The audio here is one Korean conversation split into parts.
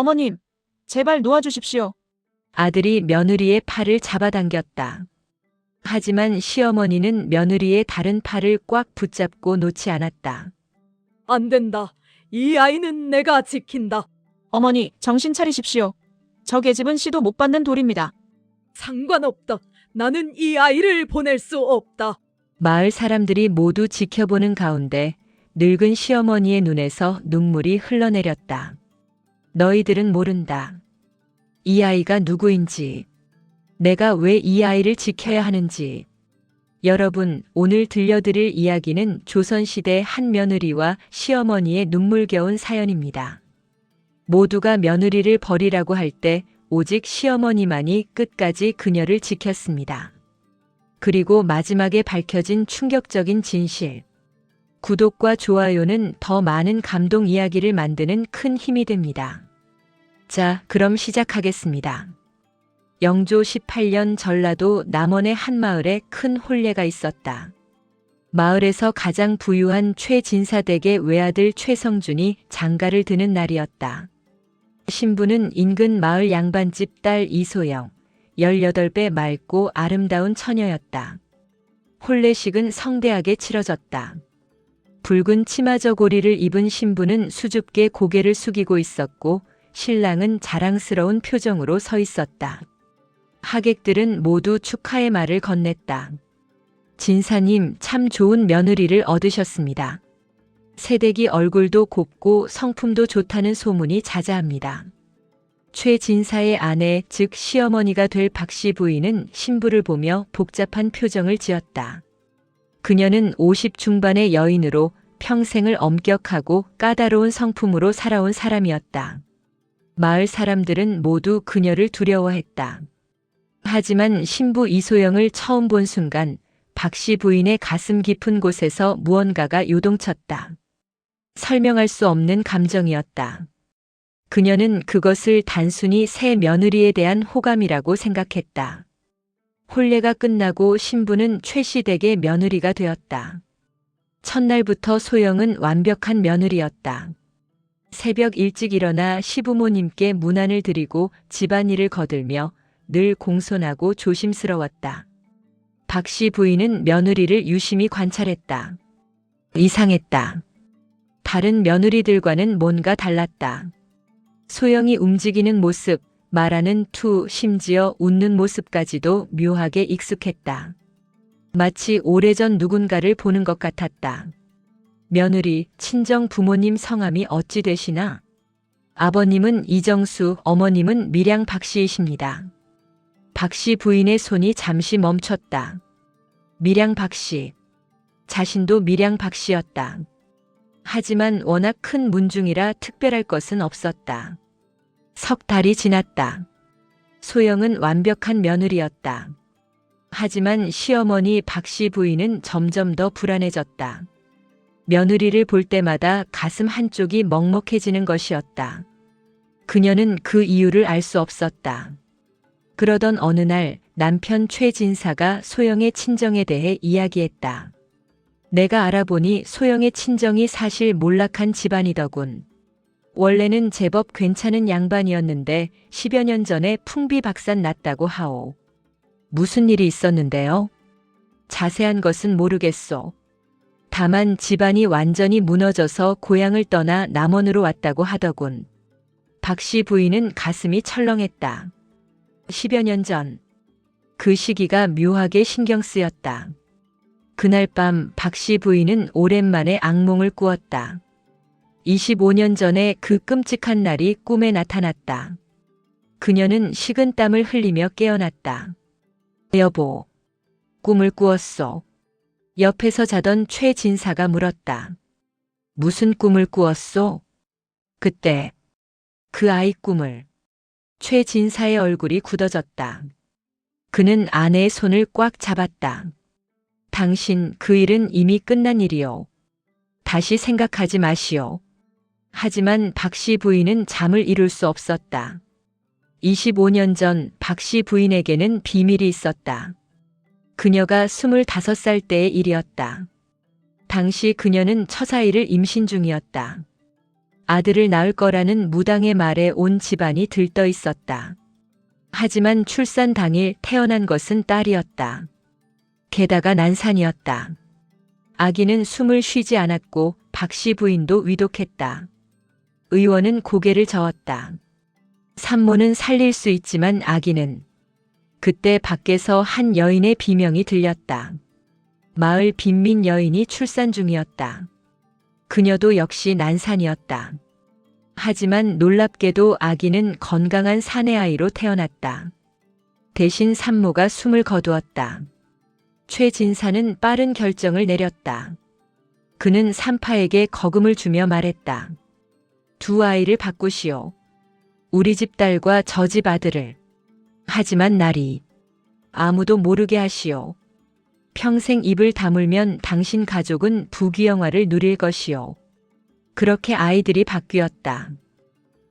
어머님, 제발 놓아주십시오. 아들이 며느리의 팔을 잡아당겼다. 하지만 시어머니는 며느리의 다른 팔을 꽉 붙잡고 놓지 않았다. 안 된다. 이 아이는 내가 지킨다. 어머니, 정신 차리십시오. 저 계집은 시도 못 받는 돌입니다. 상관없다. 나는 이 아이를 보낼 수 없다. 마을 사람들이 모두 지켜보는 가운데 늙은 시어머니의 눈에서 눈물이 흘러내렸다. 너희들은 모른다. 이 아이가 누구인지, 내가 왜 이 아이를 지켜야 하는지. 여러분, 오늘 들려드릴 이야기는 조선시대 한 며느리와 시어머니의 눈물겨운 사연입니다. 모두가 며느리를 버리라고 할 때 오직 시어머니만이 끝까지 그녀를 지켰습니다. 그리고 마지막에 밝혀진 충격적인 진실. 구독과 좋아요는 더 많은 감동 이야기를 만드는 큰 힘이 됩니다. 자, 그럼 시작하겠습니다. 영조 18년 전라도 남원의 한 마을에 큰 혼례가 있었다. 마을에서 가장 부유한 최진사 댁의 외아들 최성준이 장가를 드는 날이었다. 신부는 인근 마을 양반집 딸 이소영, 18배 맑고 아름다운 처녀였다. 혼례식은 성대하게 치러졌다. 붉은 치마저고리를 입은 신부는 수줍게 고개를 숙이고 있었고 신랑은 자랑스러운 표정으로 서 있었다. 하객들은 모두 축하의 말을 건넸다. 진사님, 참 좋은 며느리를 얻으셨습니다. 새댁이 얼굴도 곱고 성품도 좋다는 소문이 자자합니다. 최진사의 아내, 즉 시어머니가 될 박씨 부인은 신부를 보며 복잡한 표정을 지었다. 그녀는 50 중반의 여인으로 평생을 엄격하고 까다로운 성품으로 살아온 사람이었다. 마을 사람들은 모두 그녀를 두려워했다. 하지만 신부 이소영을 처음 본 순간 박씨 부인의 가슴 깊은 곳에서 무언가가 요동쳤다. 설명할 수 없는 감정이었다. 그녀는 그것을 단순히 새 며느리에 대한 호감이라고 생각했다. 혼례가 끝나고 신부는 최씨 댁의 며느리가 되었다. 첫날부터 소영은 완벽한 며느리였다. 새벽 일찍 일어나 시부모님께 문안을 드리고 집안일을 거들며 늘 공손하고 조심스러웠다. 박씨 부인은 며느리를 유심히 관찰했다. 이상했다. 다른 며느리들과는 뭔가 달랐다. 소영이 움직이는 모습, 말하는 투, 심지어 웃는 모습까지도 묘하게 익숙했다. 마치 오래전 누군가를 보는 것 같았다. 며느리, 친정 부모님 성함이 어찌 되시나? 아버님은 이정수, 어머님은 밀양 박씨이십니다. 박씨 부인의 손이 잠시 멈췄다. 밀양 박씨. 자신도 밀양 박씨였다. 하지만 워낙 큰 문중이라 특별할 것은 없었다. 석 달이 지났다. 소영은 완벽한 며느리였다. 하지만 시어머니 박씨 부인은 점점 더 불안해졌다. 며느리를 볼 때마다 가슴 한쪽이 먹먹해지는 것이었다. 그녀는 그 이유를 알 수 없었다. 그러던 어느 날 남편 최진사가 소영의 친정에 대해 이야기했다. 내가 알아보니 소영의 친정이 사실 몰락한 집안이더군. 원래는 제법 괜찮은 양반이었는데 10여 년 전에 풍비박산 났다고 하오. 무슨 일이 있었는데요? 자세한 것은 모르겠소. 다만 집안이 완전히 무너져서 고향을 떠나 남원으로 왔다고 하더군. 박씨 부인은 가슴이 철렁했다. 10여 년 전. 그 시기가 묘하게 신경 쓰였다. 그날 밤 박씨 부인은 오랜만에 악몽을 꾸었다. 25년 전에 그 끔찍한 날이 꿈에 나타났다. 그녀는 식은땀을 흘리며 깨어났다. 여보, 꿈을 꾸었소. 옆에서 자던 최진사가 물었다. 무슨 꿈을 꾸었소? 그때 그 아이 꿈을. 최진사의 얼굴이 굳어졌다. 그는 아내의 손을 꽉 잡았다. 당신, 그 일은 이미 끝난 일이오. 다시 생각하지 마시오. 하지만 박씨 부인은 잠을 이룰 수 없었다. 25년 전 박씨 부인에게는 비밀이 있었다. 그녀가 25살 때의 일이었다. 당시 그녀는 처사이를 임신 중이었다. 아들을 낳을 거라는 무당의 말에 온 집안이 들떠 있었다. 하지만 출산 당일 태어난 것은 딸이었다. 게다가 난산이었다. 아기는 숨을 쉬지 않았고 박씨 부인도 위독했다. 의원은 고개를 저었다. 산모는 살릴 수 있지만 아기는. 그때 밖에서 한 여인의 비명이 들렸다. 마을 빈민 여인이 출산 중이었다. 그녀도 역시 난산이었다. 하지만 놀랍게도 아기는 건강한 사내 아이로 태어났다. 대신 산모가 숨을 거두었다. 최진사는 빠른 결정을 내렸다. 그는 산파에게 거금을 주며 말했다. 두 아이를 바꾸시오. 우리 집 딸과 저 집 아들을. 하지만 나리. 아무도 모르게 하시오. 평생 입을 다물면 당신 가족은 부귀영화를 누릴 것이오. 그렇게 아이들이 바뀌었다.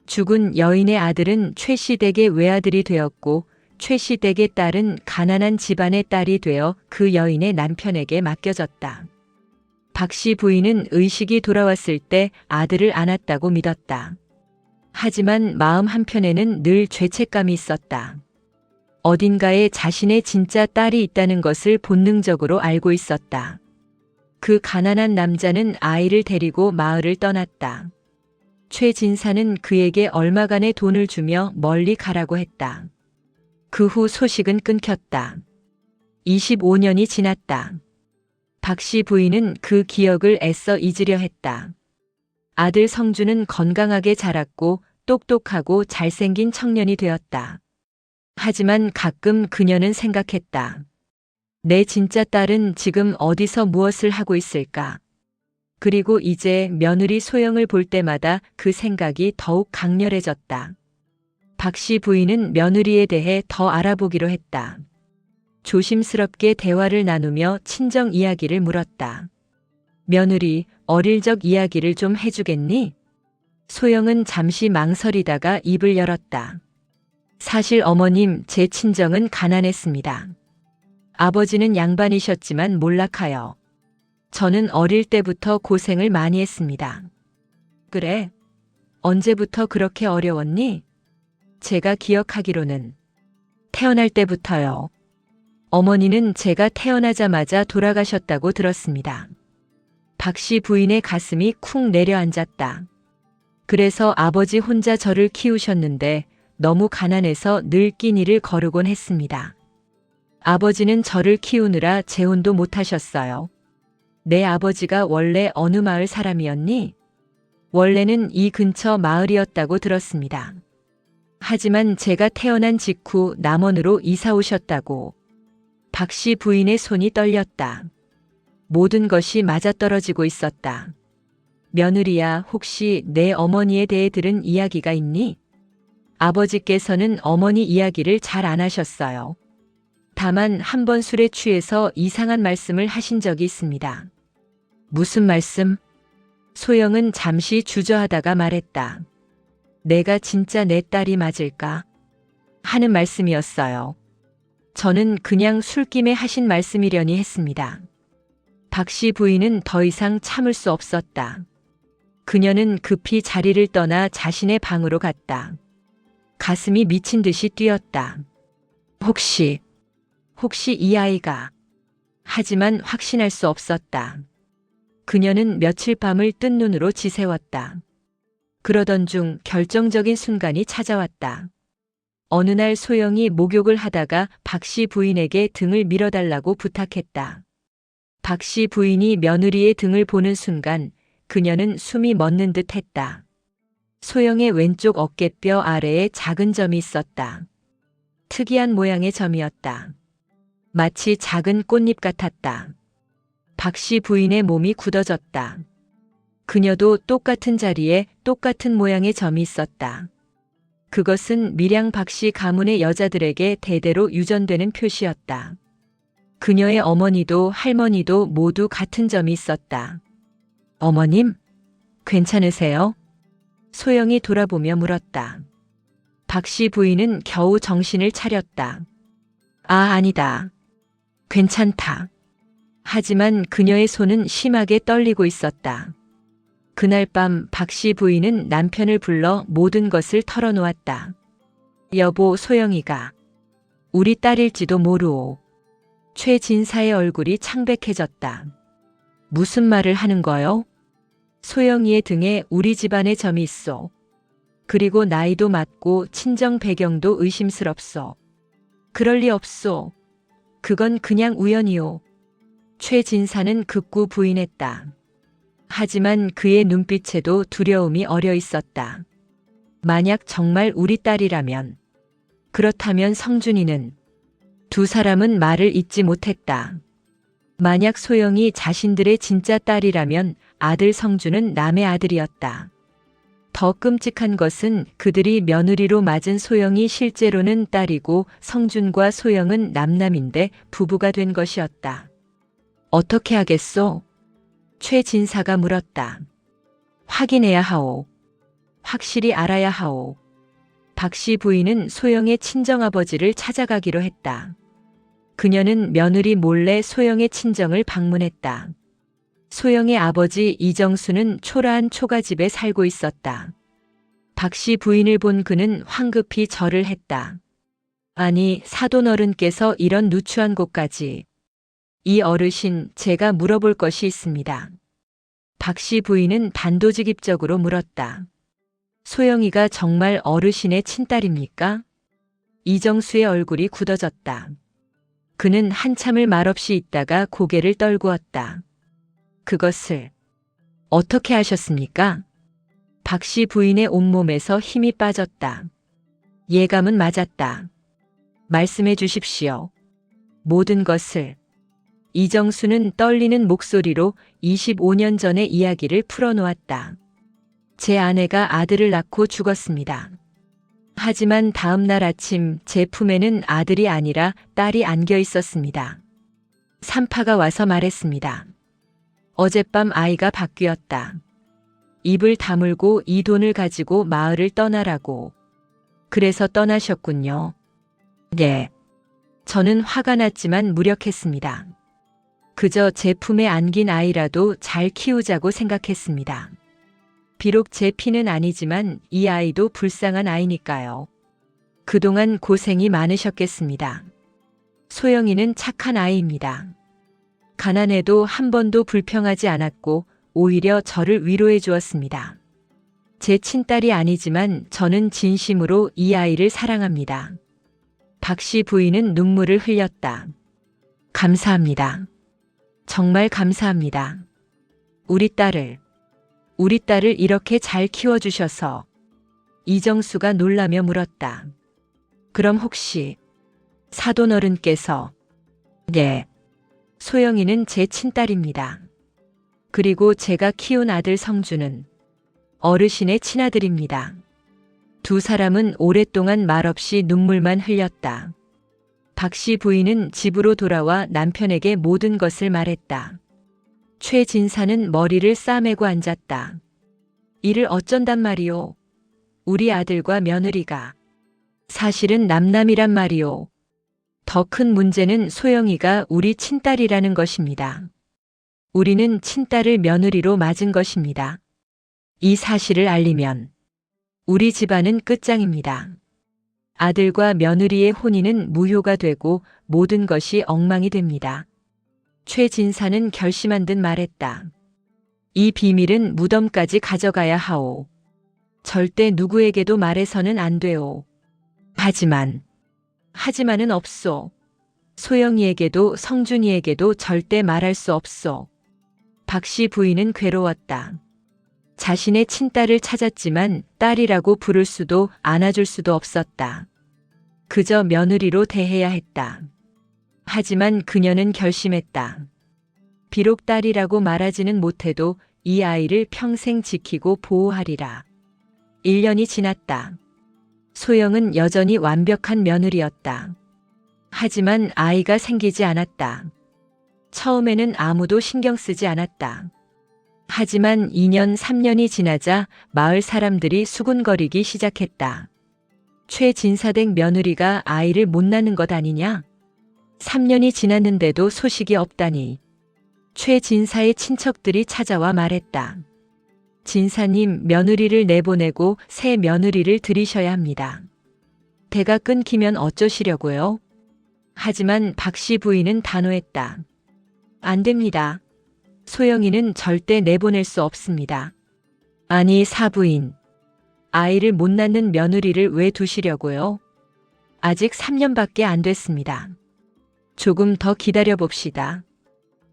죽은 여인의 아들은 최씨 댁의 외아들이 되었고 최씨 댁의 딸은 가난한 집안의 딸이 되어 그 여인의 남편에게 맡겨졌다. 박씨 부인은 의식이 돌아왔을 때 아들을 안았다고 믿었다. 하지만 마음 한편에는 늘 죄책감이 있었다. 어딘가에 자신의 진짜 딸이 있다는 것을 본능적으로 알고 있었다. 그 가난한 남자는 아이를 데리고 마을을 떠났다. 최진사는 그에게 얼마간의 돈을 주며 멀리 가라고 했다. 그 후 소식은 끊겼다. 25년이 지났다. 박씨 부인은 그 기억을 애써 잊으려 했다. 아들 성주는 건강하게 자랐고 똑똑하고 잘생긴 청년이 되었다. 하지만 가끔 그녀는 생각했다. 내 진짜 딸은 지금 어디서 무엇을 하고 있을까? 그리고 이제 며느리 소영을 볼 때마다 그 생각이 더욱 강렬해졌다. 박씨 부인은 며느리에 대해 더 알아보기로 했다. 조심스럽게 대화를 나누며 친정 이야기를 물었다. 며느리, 어릴 적 이야기를 좀 해주겠니? 소영은 잠시 망설이다가 입을 열었다. 사실 어머님, 제 친정은 가난했습니다. 아버지는 양반이셨지만 몰락하여. 저는 어릴 때부터 고생을 많이 했습니다. 그래? 언제부터 그렇게 어려웠니? 제가 기억하기로는 태어날 때부터요. 어머니는 제가 태어나자마자 돌아가셨다고 들었습니다. 박씨 부인의 가슴이 쿵 내려앉았다. 그래서 아버지 혼자 저를 키우셨는데 너무 가난해서 늘 끼니를 거르곤 했습니다. 아버지는 저를 키우느라 재혼도 못하셨어요. 내 아버지가 원래 어느 마을 사람이었니? 원래는 이 근처 마을이었다고 들었습니다. 하지만 제가 태어난 직후 남원으로 이사 오셨다고. 박씨 부인의 손이 떨렸다. 모든 것이 맞아떨어지고 있었다. 며느리야, 혹시 내 어머니에 대해 들은 이야기가 있니? 아버지께서는 어머니 이야기를 잘 안 하셨어요. 다만 한 번 술에 취해서 이상한 말씀을 하신 적이 있습니다. 무슨 말씀? 소영은 잠시 주저하다가 말했다. 내가 진짜 내 딸이 맞을까? 하는 말씀이었어요. 저는 그냥 술김에 하신 말씀이려니 했습니다. 박씨 부인은 더 이상 참을 수 없었다. 그녀는 급히 자리를 떠나 자신의 방으로 갔다. 가슴이 미친 듯이 뛰었다. 혹시 이 아이가. 하지만 확신할 수 없었다. 그녀는 며칠 밤을 뜬 눈으로 지새웠다. 그러던 중 결정적인 순간이 찾아왔다. 어느 날 소영이 목욕을 하다가 박씨 부인에게 등을 밀어달라고 부탁했다. 박씨 부인이 며느리의 등을 보는 순간 그녀는 숨이 멎는 듯 했다. 소영의 왼쪽 어깨뼈 아래에 작은 점이 있었다. 특이한 모양의 점이었다. 마치 작은 꽃잎 같았다. 박씨 부인의 몸이 굳어졌다. 그녀도 똑같은 자리에 똑같은 모양의 점이 있었다. 그것은 밀양 박씨 가문의 여자들에게 대대로 유전되는 표시였다. 그녀의 어머니도 할머니도 모두 같은 점이 있었다. 어머님, 괜찮으세요? 소영이 돌아보며 물었다. 박씨 부인은 겨우 정신을 차렸다. 아니다. 괜찮다. 하지만 그녀의 손은 심하게 떨리고 있었다. 그날 밤 박씨 부인은 남편을 불러 모든 것을 털어놓았다. 여보, 소영이가 우리 딸일지도 모르오. 최진사의 얼굴이 창백해졌다. 무슨 말을 하는 거요? 소영이의 등에 우리 집안의 점이 있어. 그리고 나이도 맞고 친정 배경도 의심스럽소. 그럴 리 없소. 그건 그냥 우연이오. 최진사는 극구 부인했다. 하지만 그의 눈빛에도 두려움이 어려 있었다. 만약 정말 우리 딸이라면, 그렇다면 성준이는, 두 사람은 말을 잇지 못했다. 만약 소영이 자신들의 진짜 딸이라면 아들 성준은 남의 아들이었다. 더 끔찍한 것은 그들이 며느리로 맞은 소영이 실제로는 딸이고 성준과 소영은 남남인데 부부가 된 것이었다. 어떻게 하겠소? 최진사가 물었다. 확인해야 하오. 확실히 알아야 하오. 박씨 부인은 소영의 친정아버지를 찾아가기로 했다. 그녀는 며느리 몰래 소영의 친정을 방문했다. 소영의 아버지 이정수는 초라한 초가집에 살고 있었다. 박씨 부인을 본 그는 황급히 절을 했다. 아니, 사돈 어른께서 이런 누추한 곳까지. 이 어르신, 제가 물어볼 것이 있습니다. 박씨 부인은 단도직입적으로 물었다. 소영이가 정말 어르신의 친딸입니까? 이정수의 얼굴이 굳어졌다. 그는 한참을 말없이 있다가 고개를 떨구었다. 그것을 어떻게 하셨습니까? 박씨 부인의 온몸에서 힘이 빠졌다. 예감은 맞았다. 말씀해 주십시오. 모든 것을. 이정수는 떨리는 목소리로 25년 전의 이야기를 풀어놓았다. 제 아내가 아들을 낳고 죽었습니다. 하지만 다음 날 아침 제 품에는 아들이 아니라 딸이 안겨 있었습니다. 산파가 와서 말했습니다. 어젯밤 아이가 바뀌었다. 입을 다물고 이 돈을 가지고 마을을 떠나라고. 그래서 떠나셨군요. 네. 저는 화가 났지만 무력했습니다. 그저 제 품에 안긴 아이라도 잘 키우자고 생각했습니다. 비록 제 피는 아니지만 이 아이도 불쌍한 아이니까요. 그동안 고생이 많으셨겠습니다. 소영이는 착한 아이입니다. 가난해도 한 번도 불평하지 않았고 오히려 저를 위로해 주었습니다. 제 친딸이 아니지만 저는 진심으로 이 아이를 사랑합니다. 박씨 부인은 눈물을 흘렸다. 감사합니다. 정말 감사합니다. 우리 딸을 이렇게 잘 키워주셔서. 이정수가 놀라며 물었다. 그럼 혹시 사돈 어른께서? 네. 소영이는 제 친딸입니다. 그리고 제가 키운 아들 성준은 어르신의 친아들입니다. 두 사람은 오랫동안 말없이 눈물만 흘렸다. 박씨 부인은 집으로 돌아와 남편에게 모든 것을 말했다. 최진사는 머리를 싸매고 앉았다. 이를 어쩐단 말이오. 우리 아들과 며느리가. 사실은 남남이란 말이오. 더 큰 문제는 소영이가 우리 친딸이라는 것입니다. 우리는 친딸을 며느리로 맞은 것입니다. 이 사실을 알리면 우리 집안은 끝장입니다. 아들과 며느리의 혼인은 무효가 되고 모든 것이 엉망이 됩니다. 최진사는 결심한 듯 말했다. 이 비밀은 무덤까지 가져가야 하오. 절대 누구에게도 말해서는 안 돼오. 하지만은 없소. 소영이에게도 성준이에게도 절대 말할 수 없소. 박씨 부인은 괴로웠다. 자신의 친딸을 찾았지만 딸이라고 부를 수도 안아줄 수도 없었다. 그저 며느리로 대해야 했다. 하지만 그녀는 결심했다. 비록 딸이라고 말하지는 못해도 이 아이를 평생 지키고 보호하리라. 1년이 지났다. 소영은 여전히 완벽한 며느리였다. 하지만 아이가 생기지 않았다. 처음에는 아무도 신경 쓰지 않았다. 하지만 2년, 3년이 지나자 마을 사람들이 수군거리기 시작했다. 최진사댁 며느리가 아이를 못 낳는 것 아니냐? 3년이 지났는데도 소식이 없다니. 최진사의 친척들이 찾아와 말했다. 진사님, 며느리를 내보내고 새 며느리를 들이셔야 합니다. 대가 끊기면 어쩌시려고요? 하지만 박씨 부인은 단호했다. 안 됩니다. 소영이는 절대 내보낼 수 없습니다. 아니, 사부인. 아이를 못 낳는 며느리를 왜 두시려고요? 아직 3년밖에 안 됐습니다. 조금 더 기다려 봅시다.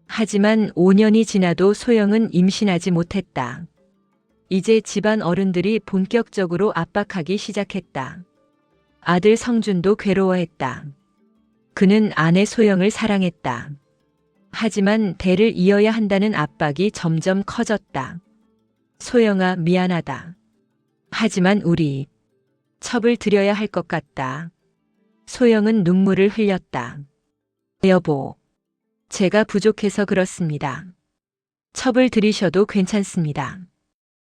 하지만 5년이 지나도 소영은 임신하지 못했다. 이제 집안 어른들이 본격적으로 압박하기 시작했다. 아들 성준도 괴로워했다. 그는 아내 소영을 사랑했다. 하지만 대를 이어야 한다는 압박이 점점 커졌다. 소영아, 미안하다. 하지만 우리 첩을 드려야 할 것 같다. 소영은 눈물을 흘렸다. 여보, 제가 부족해서 그렇습니다. 첩을 드리셔도 괜찮습니다.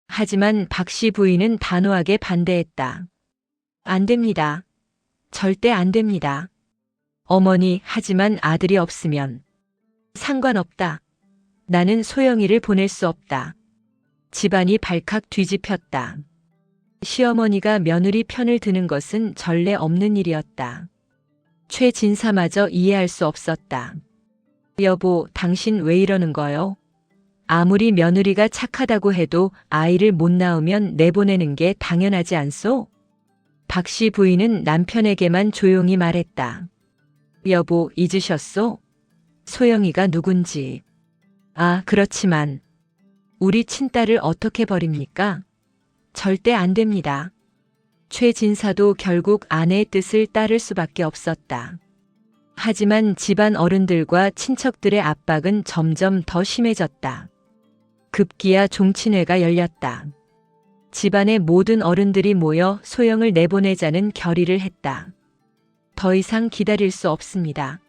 하지만 박씨 부인은 단호하게 반대했다. 안 됩니다. 절대 안 됩니다. 어머니, 하지만 아들이 없으면 상관없다. 나는 소영이를 보낼 수 없다. 집안이 발칵 뒤집혔다. 시어머니가 며느리 편을 드는 것은 전례 없는 일이었다. 최진사마저 이해할 수 없었다. 여보, 당신 왜 이러는 거요? 아무리 며느리가 착하다고 해도 아이를 못 낳으면 내보내는 게 당연하지 않소? 박씨 부인은 남편에게만 조용히 말했다. 여보, 잊으셨소? 소영이가 누군지. 아, 그렇지만 우리 친딸을 어떻게 버립니까? 절대 안 됩니다. 최진사도 결국 아내의 뜻을 따를 수밖에 없었다. 하지만 집안 어른들과 친척들의 압박은 점점 더 심해졌다. 급기야 종친회가 열렸다. 집안의 모든 어른들이 모여 소영을 내보내자는 결의를 했다. 더 이상 기다릴 수 없습니다.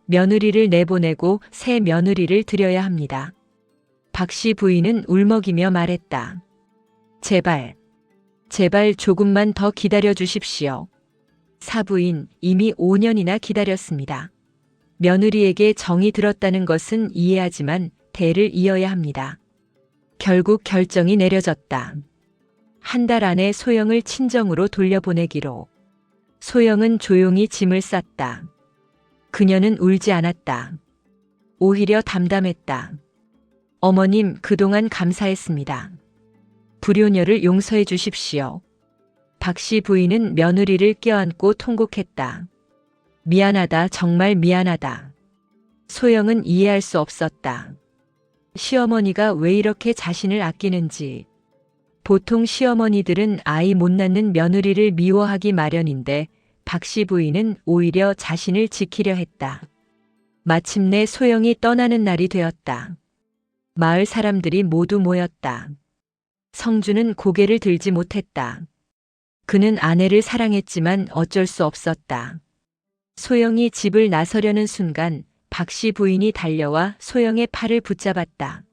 며느리를 내보내고 새 며느리를 들여야 합니다. 박씨 부인은 울먹이며 말했다. 제발, 제발 조금만 더 기다려 주십시오. 사부인, 이미 5년이나 기다렸습니다. 며느리에게 정이 들었다는 것은 이해하지만 대를 이어야 합니다. 결국 결정이 내려졌다. 한 달 안에 소영을 친정으로 돌려보내기로. 소영은 조용히 짐을 쌌다. 그녀는 울지 않았다. 오히려 담담했다. 어머님, 그동안 감사했습니다. 불효녀를 용서해 주십시오. 박씨 부인은 며느리를 껴안고 통곡했다. 미안하다, 정말 미안하다. 소영은 이해할 수 없었다. 시어머니가 왜 이렇게 자신을 아끼는지. 보통 시어머니들은 아이 못 낳는 며느리를 미워하기 마련인데 박씨 부인은 오히려 자신을 지키려 했다. 마침내 소영이 떠나는 날이 되었다. 마을 사람들이 모두 모였다. 성준은 고개를 들지 못했다. 그는 아내를 사랑했지만 어쩔 수 없었다. 소영이 집을 나서려는 순간 박씨 부인이 달려와 소영의 팔을 붙잡았다.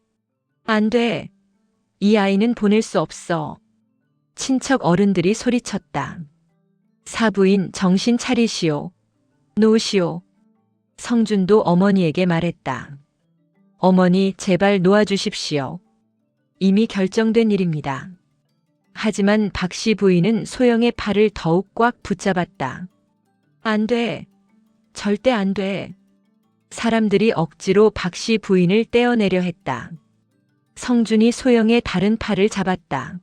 안 돼. 이 아이는 보낼 수 없어. 친척 어른들이 소리쳤다. 사부인, 정신 차리시오. 놓으시오. 성준도 어머니에게 말했다. 어머니, 제발 놓아주십시오. 이미 결정된 일입니다. 하지만 박씨 부인은 소영의 팔을 더욱 꽉 붙잡았다. 안 돼. 절대 안 돼. 사람들이 억지로 박씨 부인을 떼어내려 했다. 성준이 소영의 다른 팔을 잡았다.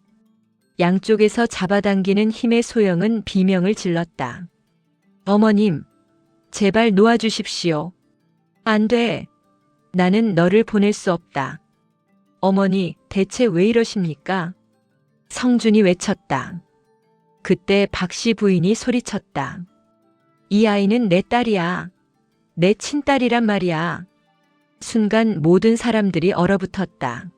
양쪽에서 잡아당기는 힘의 소영은 비명을 질렀다. 어머님, 제발 놓아주십시오. 안 돼. 나는 너를 보낼 수 없다. 어머니, 대체 왜 이러십니까? 성준이 외쳤다. 그때 박씨 부인이 소리쳤다. 이 아이는 내 딸이야. 내 친딸이란 말이야. 순간 모든 사람들이 얼어붙었다.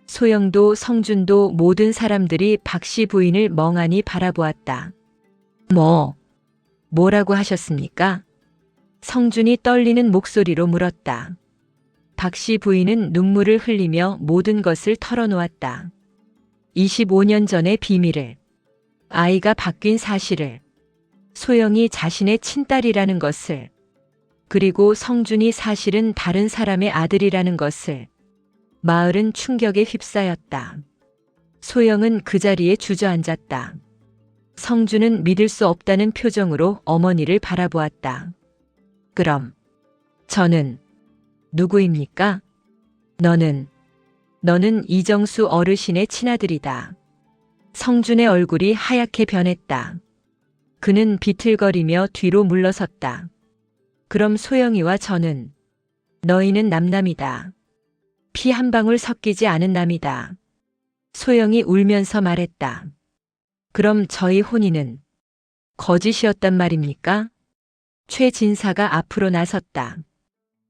소영도 성준도 모든 사람들이 박씨 부인을 멍하니 바라보았다. 뭐라고 하셨습니까? 성준이 떨리는 목소리로 물었다. 박씨 부인은 눈물을 흘리며 모든 것을 털어놓았다. 25년 전의 비밀을, 아이가 바뀐 사실을, 소영이 자신의 친딸이라는 것을, 그리고 성준이 사실은 다른 사람의 아들이라는 것을. 마을은 충격에 휩싸였다. 소영은 그 자리에 주저앉았다. 성주는 믿을 수 없다는 표정으로 어머니를 바라보았다. 그럼 저는 누구입니까? 너는 이정수 어르신의 친아들이다. 성준의 얼굴이 하얗게 변했다. 그는 비틀거리며 뒤로 물러섰다. 그럼 소영이와 저는 너희는 남남이다. 피 한 방울 섞이지 않은 남이다. 소영이 울면서 말했다. 그럼 저희 혼인은 거짓이었단 말입니까? 최진사가 앞으로 나섰다.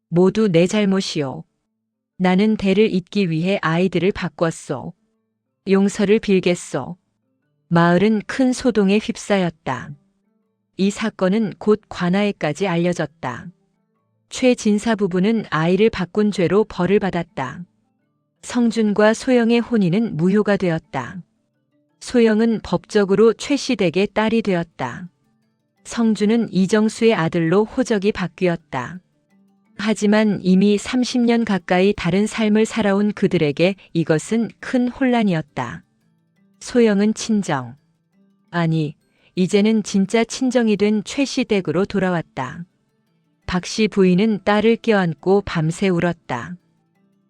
모두 내 잘못이오. 나는 대를 잇기 위해 아이들을 바꿨소. 용서를 빌겠소. 마을은 큰 소동에 휩싸였다. 이 사건은 곧 관아에까지 알려졌다. 최진사 부부는 아이를 바꾼 죄로 벌을 받았다. 성준과 소영의 혼인은 무효가 되었다. 소영은 법적으로 최씨 댁의 딸이 되었다. 성준은 이정수의 아들로 호적이 바뀌었다. 하지만 이미 30년 가까이 다른 삶을 살아온 그들에게 이것은 큰 혼란이었다. 소영은 친정, 아니, 이제는 진짜 친정이 된 최씨 댁으로 돌아왔다. 박씨 부인은 딸을 껴안고 밤새 울었다.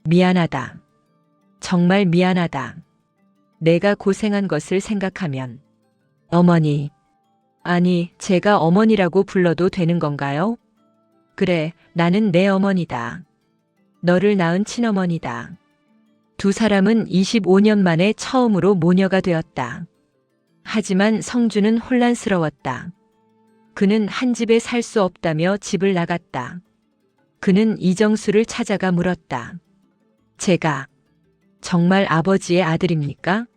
미안하다. 정말 미안하다. 내가 고생한 것을 생각하면. 어머니. 아니, 제가 어머니라고 불러도 되는 건가요? 그래, 나는 내 어머니다. 너를 낳은 친어머니다. 두 사람은 25년 만에 처음으로 모녀가 되었다. 하지만 성주는 혼란스러웠다. 그는 한 집에 살 수 없다며 집을 나갔다. 그는 이정수를 찾아가 물었다. 제가 정말 아버지의 아들입니까?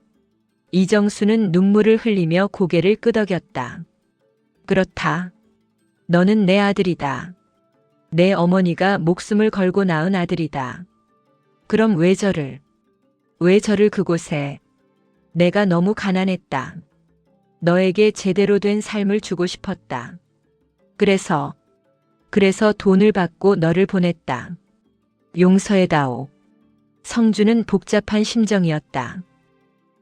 이정수는 눈물을 흘리며 고개를 끄덕였다. 그렇다. 너는 내 아들이다. 내 어머니가 목숨을 걸고 낳은 아들이다. 그럼 왜 저를 그곳에? 내가 너무 가난했다. 너에게 제대로 된 삶을 주고 싶었다. 그래서 돈을 받고 너를 보냈다. 용서해다오. 성주는 복잡한 심정이었다.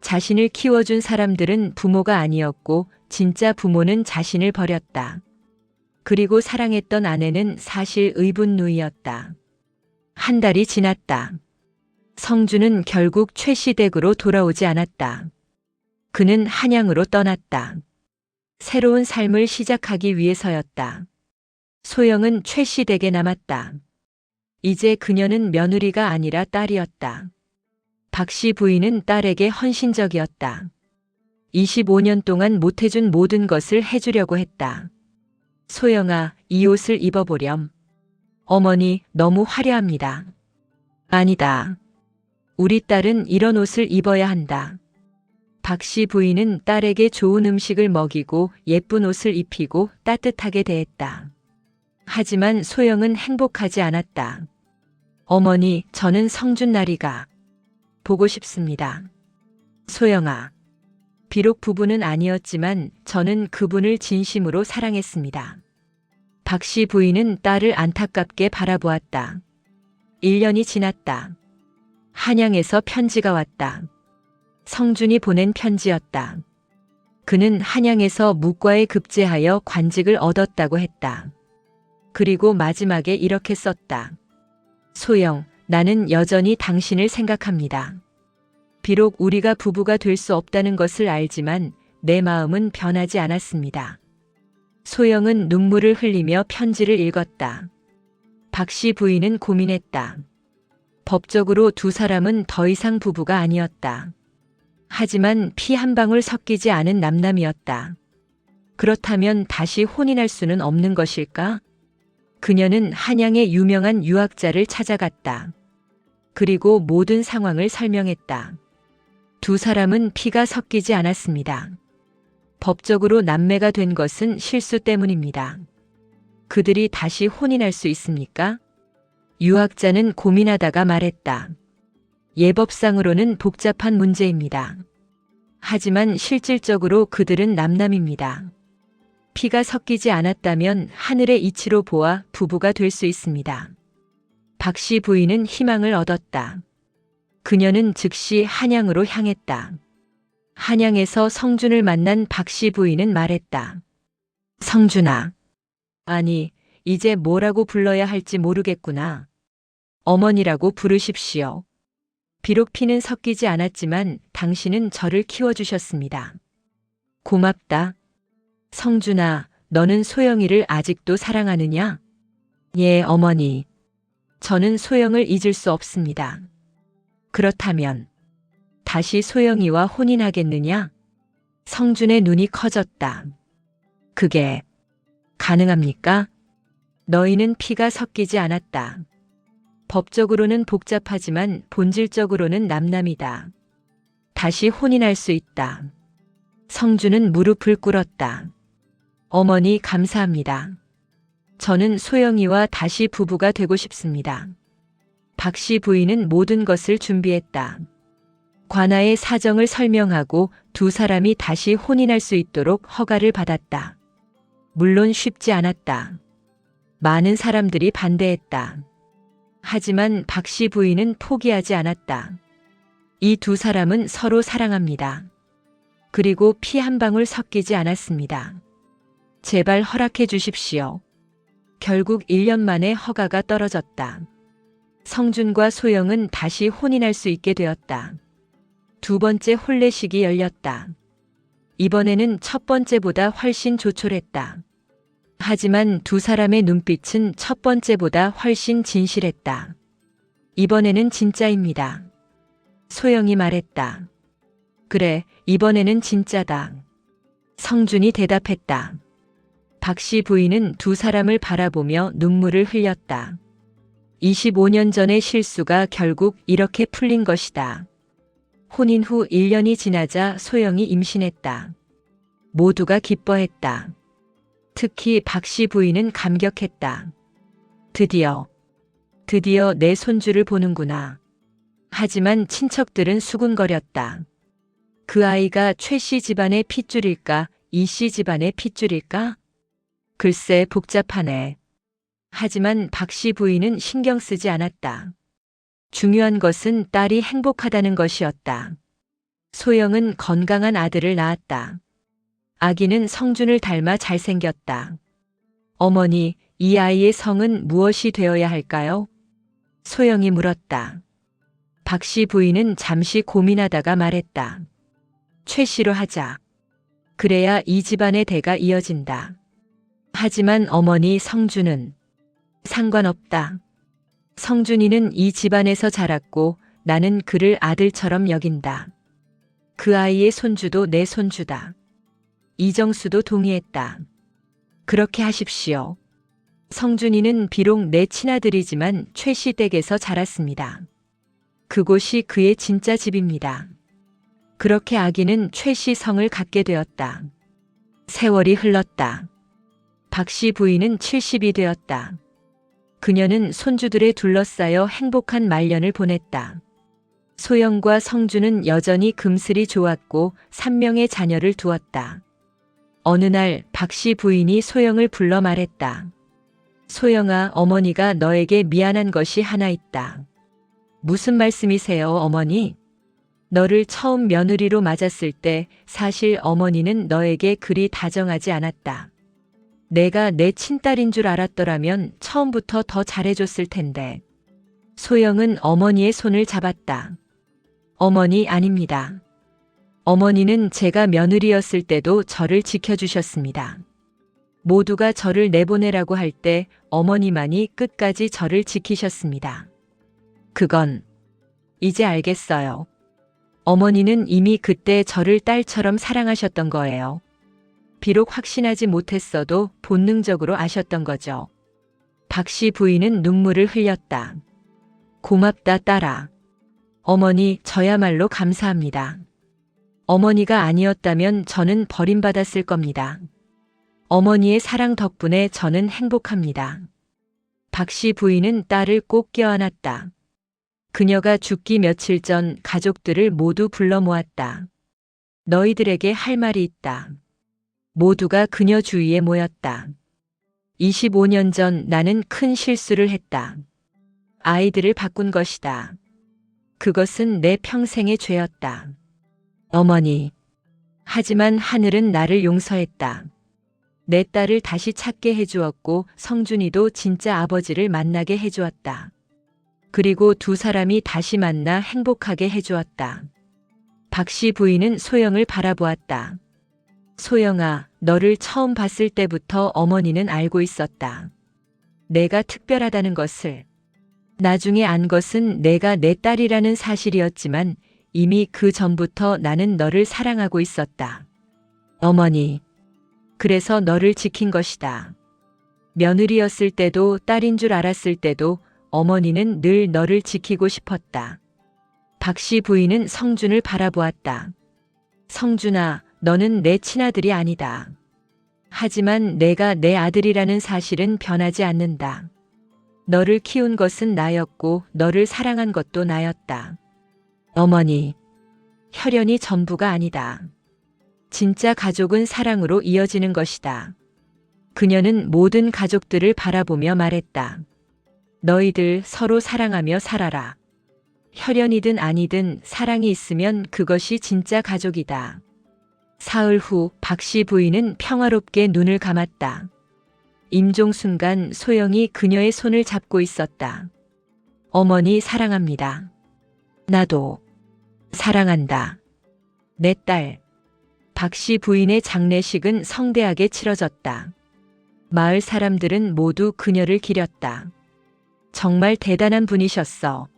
자신을 키워준 사람들은 부모가 아니었고 진짜 부모는 자신을 버렸다. 그리고 사랑했던 아내는 사실 의붓누이였다. 한 달이 지났다. 성주는 결국 최씨 댁으로 돌아오지 않았다. 그는 한양으로 떠났다. 새로운 삶을 시작하기 위해서였다. 소영은 최씨 댁에 남았다. 이제 그녀는 며느리가 아니라 딸이었다. 박씨 부인은 딸에게 헌신적이었다. 25년 동안 못해준 모든 것을 해주려고 했다. 소영아, 이 옷을 입어보렴. 어머니, 너무 화려합니다. 아니다. 우리 딸은 이런 옷을 입어야 한다. 박씨 부인은 딸에게 좋은 음식을 먹이고 예쁜 옷을 입히고 따뜻하게 대했다. 하지만 소영은 행복하지 않았다. 어머니, 저는 성준 나리가 보고 싶습니다. 소영아, 비록 부부는 아니었지만 저는 그분을 진심으로 사랑했습니다. 박씨 부인은 딸을 안타깝게 바라보았다. 1년이 지났다. 한양에서 편지가 왔다. 성준이 보낸 편지였다. 그는 한양에서 무과에 급제하여 관직을 얻었다고 했다. 그리고 마지막에 이렇게 썼다. 소영, 나는 여전히 당신을 생각합니다. 비록 우리가 부부가 될 수 없다는 것을 알지만 내 마음은 변하지 않았습니다. 소영은 눈물을 흘리며 편지를 읽었다. 박씨 부인은 고민했다. 법적으로 두 사람은 더 이상 부부가 아니었다. 하지만 피 한 방울 섞이지 않은 남남이었다. 그렇다면 다시 혼인할 수는 없는 것일까? 그녀는 한양의 유명한 유학자를 찾아갔다. 그리고 모든 상황을 설명했다. 두 사람은 피가 섞이지 않았습니다. 법적으로 남매가 된 것은 실수 때문입니다. 그들이 다시 혼인할 수 있습니까? 유학자는 고민하다가 말했다. 예법상으로는 복잡한 문제입니다. 하지만 실질적으로 그들은 남남입니다. 피가 섞이지 않았다면 하늘의 이치로 보아 부부가 될 수 있습니다. 박씨 부인은 희망을 얻었다. 그녀는 즉시 한양으로 향했다. 한양에서 성준을 만난 박씨 부인은 말했다. 성준아. 아니, 이제 뭐라고 불러야 할지 모르겠구나. 어머니라고 부르십시오. 비록 피는 섞이지 않았지만 당신은 저를 키워주셨습니다. 고맙다. 성준아, 너는 소영이를 아직도 사랑하느냐? 예, 어머니. 저는 소영을 잊을 수 없습니다. 그렇다면 다시 소영이와 혼인하겠느냐? 성준의 눈이 커졌다. 그게 가능합니까? 너희는 피가 섞이지 않았다. 법적으로는 복잡하지만 본질적으로는 남남이다. 다시 혼인할 수 있다. 성준은 무릎을 꿇었다. 어머니 감사합니다. 저는 소영이와 다시 부부가 되고 싶습니다. 박씨 부인은 모든 것을 준비했다. 관아의 사정을 설명하고 두 사람이 다시 혼인할 수 있도록 허가를 받았다. 물론 쉽지 않았다. 많은 사람들이 반대했다. 하지만 박씨 부인은 포기하지 않았다. 이 두 사람은 서로 사랑합니다. 그리고 피 한 방울 섞이지 않았습니다. 제발 허락해 주십시오. 결국 1년 만에 허가가 떨어졌다. 성준과 소영은 다시 혼인할 수 있게 되었다. 두 번째 혼례식이 열렸다. 이번에는 첫 번째보다 훨씬 조촐했다. 하지만 두 사람의 눈빛은 첫 번째보다 훨씬 진실했다. 이번에는 진짜입니다. 소영이 말했다. 그래, 이번에는 진짜다. 성준이 대답했다. 박씨 부인은 두 사람을 바라보며 눈물을 흘렸다. 25년 전의 실수가 결국 이렇게 풀린 것이다. 혼인 후 1년이 지나자 소영이 임신했다. 모두가 기뻐했다. 특히 박씨 부인은 감격했다. 드디어 내 손주를 보는구나. 하지만 친척들은 수군거렸다. 그 아이가 최씨 집안의 핏줄일까, 이씨 집안의 핏줄일까? 글쎄 복잡하네. 하지만 박씨 부인은 신경 쓰지 않았다. 중요한 것은 딸이 행복하다는 것이었다. 소영은 건강한 아들을 낳았다. 아기는 성준을 닮아 잘생겼다. 어머니, 이 아이의 성은 무엇이 되어야 할까요? 소영이 물었다. 박씨 부인은 잠시 고민하다가 말했다. 최씨로 하자. 그래야 이 집안의 대가 이어진다. 하지만 어머니, 성준은 상관없다. 성준이는 이 집안에서 자랐고 나는 그를 아들처럼 여긴다. 그 아이의 손주도 내 손주다. 이정수도 동의했다. 그렇게 하십시오. 성준이는 비록 내 친아들이지만 최씨 댁에서 자랐습니다. 그곳이 그의 진짜 집입니다. 그렇게 아기는 최씨 성을 갖게 되었다. 세월이 흘렀다. 박씨 부인은 70이 되었다. 그녀는 손주들에 둘러싸여 행복한 말년을 보냈다. 소영과 성준은 여전히 금슬이 좋았고 3명의 자녀를 두었다. 어느 날 박씨 부인이 소영을 불러 말했다. 소영아, 어머니가 너에게 미안한 것이 하나 있다. 무슨 말씀이세요, 어머니? 너를 처음 며느리로 맞았을 때 사실 어머니는 너에게 그리 다정하지 않았다. 내가 내 친딸인 줄 알았더라면 처음부터 더 잘해줬을 텐데. 소영은 어머니의 손을 잡았다. 어머니, 아닙니다. 어머니는 제가 며느리였을 때도 저를 지켜주셨습니다. 모두가 저를 내보내라고 할 때 어머니만이 끝까지 저를 지키셨습니다. 그건 이제 알겠어요. 어머니는 이미 그때 저를 딸처럼 사랑하셨던 거예요. 비록 확신하지 못했어도 본능적으로 아셨던 거죠. 박씨 부인은 눈물을 흘렸다. 고맙다, 딸아. 어머니, 저야말로 감사합니다. 어머니가 아니었다면 저는 버림받았을 겁니다. 어머니의 사랑 덕분에 저는 행복합니다. 박씨 부인은 딸을 꼭 껴안았다. 그녀가 죽기 며칠 전 가족들을 모두 불러 모았다. 너희들에게 할 말이 있다. 모두가 그녀 주위에 모였다. 25년 전 나는 큰 실수를 했다. 아이들을 바꾼 것이다. 그것은 내 평생의 죄였다. 어머니, 하지만 하늘은 나를 용서했다. 내 딸을 다시 찾게 해주었고 성준이도 진짜 아버지를 만나게 해주었다. 그리고 두 사람이 다시 만나 행복하게 해주었다. 박 씨 부인은 소영을 바라보았다. 소영아, 너를 처음 봤을 때부터 어머니는 알고 있었다. 내가 특별하다는 것을. 나중에 안 것은 내가 내 딸이라는 사실이었지만 이미 그 전부터 나는 너를 사랑하고 있었다. 어머니. 그래서 너를 지킨 것이다. 며느리였을 때도 딸인 줄 알았을 때도 어머니는 늘 너를 지키고 싶었다. 박 씨 부인은 성준을 바라보았다. 성준아, 너는 내 친아들이 아니다. 하지만 내가 내 아들이라는 사실은 변하지 않는다. 너를 키운 것은 나였고 너를 사랑한 것도 나였다. 어머니, 혈연이 전부가 아니다. 진짜 가족은 사랑으로 이어지는 것이다. 그녀는 모든 가족들을 바라보며 말했다. 너희들 서로 사랑하며 살아라. 혈연이든 아니든 사랑이 있으면 그것이 진짜 가족이다. 사흘 후 박 씨 부인은 평화롭게 눈을 감았다. 임종 순간 소영이 그녀의 손을 잡고 있었다. 어머니 사랑합니다. 나도 사랑한다. 내 딸. 박 씨 부인의 장례식은 성대하게 치러졌다. 마을 사람들은 모두 그녀를 기렸다. 정말 대단한 분이셨어.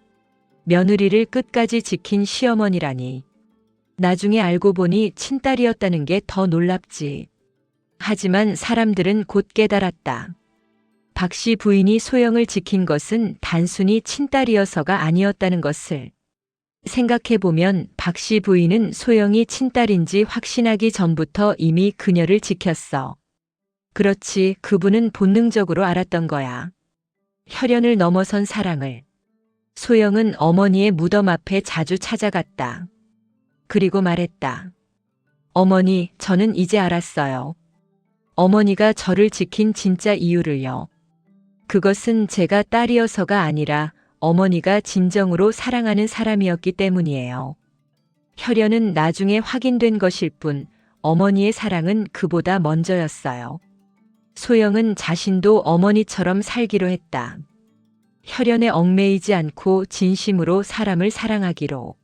며느리를 끝까지 지킨 시어머니라니. 나중에 알고 보니 친딸이었다는 게 더 놀랍지. 하지만 사람들은 곧 깨달았다. 박 씨 부인이 소영을 지킨 것은 단순히 친딸이어서가 아니었다는 것을. 생각해보면 박 씨 부인은 소영이 친딸인지 확신하기 전부터 이미 그녀를 지켰어. 그렇지, 그분은 본능적으로 알았던 거야. 혈연을 넘어선 사랑을. 소영은 어머니의 무덤 앞에 자주 찾아갔다. 그리고 말했다. 어머니, 저는 이제 알았어요. 어머니가 저를 지킨 진짜 이유를요. 그것은 제가 딸이어서가 아니라 어머니가 진정으로 사랑하는 사람이었기 때문이에요. 혈연은 나중에 확인된 것일 뿐 어머니의 사랑은 그보다 먼저였어요. 소영은 자신도 어머니처럼 살기로 했다. 혈연에 얽매이지 않고 진심으로 사람을 사랑하기로.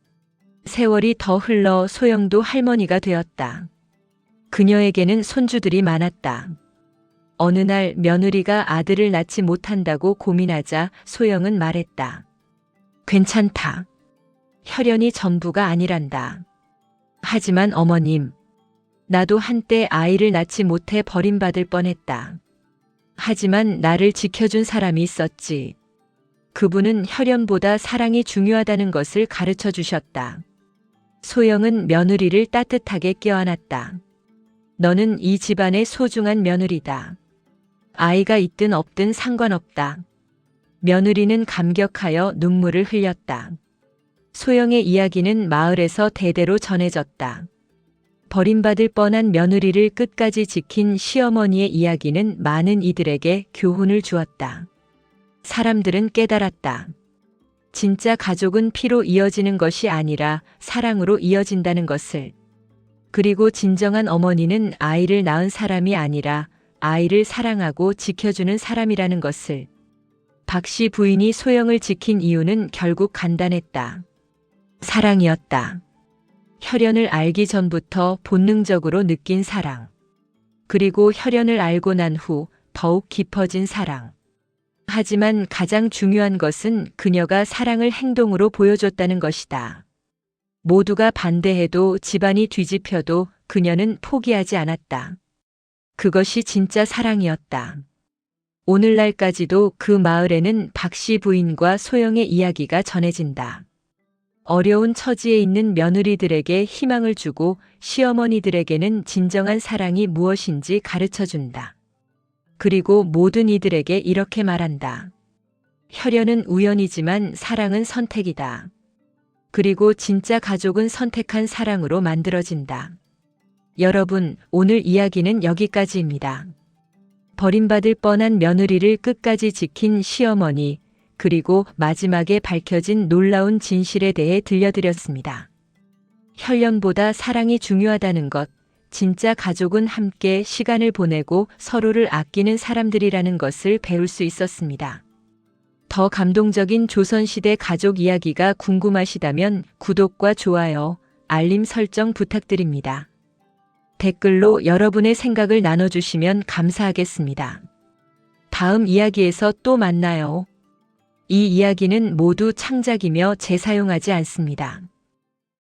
세월이 더 흘러 소영도 할머니가 되었다. 그녀에게는 손주들이 많았다. 어느 날 며느리가 아들을 낳지 못한다고 고민하자 소영은 말했다. 괜찮다. 혈연이 전부가 아니란다. 하지만 어머님, 나도 한때 아이를 낳지 못해 버림받을 뻔했다. 하지만 나를 지켜준 사람이 있었지. 그분은 혈연보다 사랑이 중요하다는 것을 가르쳐 주셨다. 소영은 며느리를 따뜻하게 껴안았다. 너는 이 집안의 소중한 며느리다. 아이가 있든 없든 상관없다. 며느리는 감격하여 눈물을 흘렸다. 소영의 이야기는 마을에서 대대로 전해졌다. 버림받을 뻔한 며느리를 끝까지 지킨 시어머니의 이야기는 많은 이들에게 교훈을 주었다. 사람들은 깨달았다. 진짜 가족은 피로 이어지는 것이 아니라 사랑으로 이어진다는 것을. 그리고 진정한 어머니는 아이를 낳은 사람이 아니라 아이를 사랑하고 지켜주는 사람이라는 것을. 박 씨 부인이 소영을 지킨 이유는 결국 간단했다. 사랑이었다. 혈연을 알기 전부터 본능적으로 느낀 사랑. 그리고 혈연을 알고 난 후 더욱 깊어진 사랑. 하지만 가장 중요한 것은 그녀가 사랑을 행동으로 보여줬다는 것이다. 모두가 반대해도 집안이 뒤집혀도 그녀는 포기하지 않았다. 그것이 진짜 사랑이었다. 오늘날까지도 그 마을에는 박 씨 부인과 소영의 이야기가 전해진다. 어려운 처지에 있는 며느리들에게 희망을 주고 시어머니들에게는 진정한 사랑이 무엇인지 가르쳐준다. 그리고 모든 이들에게 이렇게 말한다. 혈연은 우연이지만 사랑은 선택이다. 그리고 진짜 가족은 선택한 사랑으로 만들어진다. 여러분, 오늘 이야기는 여기까지입니다. 버림받을 뻔한 며느리를 끝까지 지킨 시어머니, 그리고 마지막에 밝혀진 놀라운 진실에 대해 들려드렸습니다. 혈연보다 사랑이 중요하다는 것, 진짜 가족은 함께 시간을 보내고 서로를 아끼는 사람들이라는 것을 배울 수 있었습니다. 더 감동적인 조선시대 가족 이야기가 궁금하시다면 구독과 좋아요, 알림 설정 부탁드립니다. 댓글로 여러분의 생각을 나눠주시면 감사하겠습니다. 다음 이야기에서 또 만나요. 이 이야기는 모두 창작이며 재사용하지 않습니다.